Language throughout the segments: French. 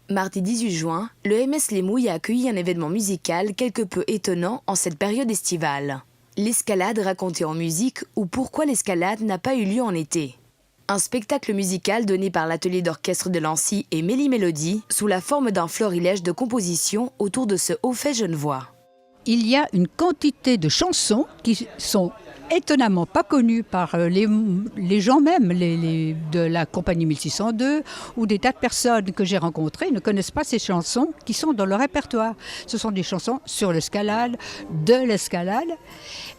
Mardi 18 juin, le MS Les Mouilles a accueilli un événement musical quelque peu étonnant en cette période estivale. L'escalade racontée en musique ou pourquoi l'escalade n'a pas eu lieu en été. Un spectacle musical donné par l'atelier d'orchestre de Lancy et Méli Mélodie sous la forme d'un florilège de compositions autour de ce haut fait genevois. Il y a une quantité de chansons qui sont étonnamment pas connues par les gens même de la compagnie 1602 ou des tas de personnes que j'ai rencontrées ne connaissent pas ces chansons qui sont dans le répertoire. Ce sont des chansons sur l'escalade, de l'escalade.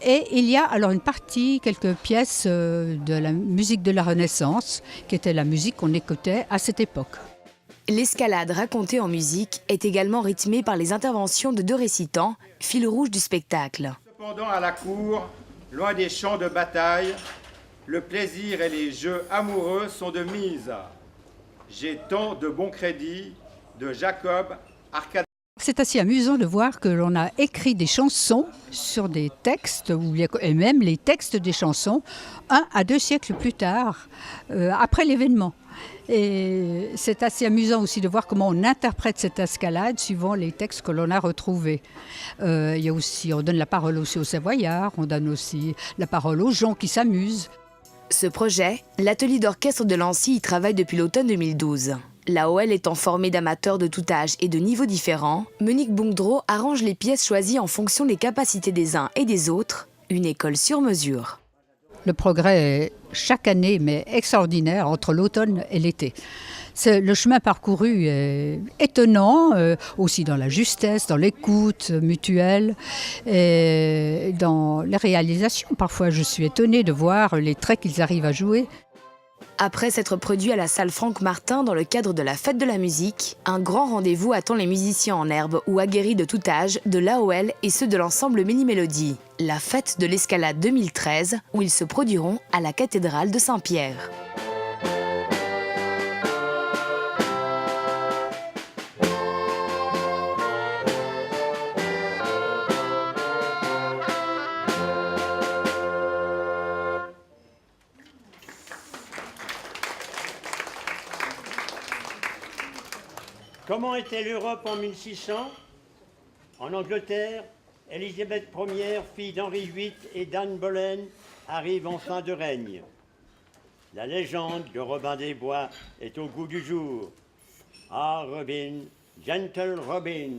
Et il y a alors une partie, quelques pièces de la musique de la Renaissance, qui était la musique qu'on écoutait à cette époque. L'escalade racontée en musique est également rythmée par les interventions de deux récitants, fil rouge du spectacle. Cependant à la cour, loin des champs de bataille, le plaisir et les jeux amoureux sont de mise. J'ai tant de bon crédit de Jacob Arcade. C'est assez amusant de voir que l'on a écrit des chansons sur des textes, et même les textes des chansons, 1 à 2 siècles plus tard, après l'événement. Et c'est assez amusant aussi de voir comment on interprète cette escalade suivant les textes que l'on a retrouvés. Il y a aussi, on donne la parole aussi aux Savoyards, on donne aussi la parole aux gens qui s'amusent. Ce projet, l'atelier d'orchestre de Lancy y travaille depuis l'automne 2012. L'AOL étant formée d'amateurs de tout âge et de niveaux différents, Monique Bongdreau arrange les pièces choisies en fonction des capacités des uns et des autres, une école sur mesure. Le progrès est chaque année, mais extraordinaire, entre l'automne et l'été. Le chemin parcouru est étonnant, aussi dans la justesse, dans l'écoute mutuelle et dans les réalisations. Parfois, je suis étonnée de voir les traits qu'ils arrivent à jouer. Après s'être produit à la salle Franck Martin dans le cadre de la Fête de la musique, un grand rendez-vous attend les musiciens en herbe ou aguerris de tout âge de l'AOL et ceux de l'ensemble Méli Mélodie. La Fête de l'escalade 2013, où ils se produiront à la cathédrale de Saint-Pierre. Comment était l'Europe en 1600 ? En Angleterre, Élisabeth Ier, fille d'Henri VIII et d'Anne Boleyn, arrive en fin de règne. La légende de Robin des Bois est au goût du jour. Ah, Robin, gentle Robin,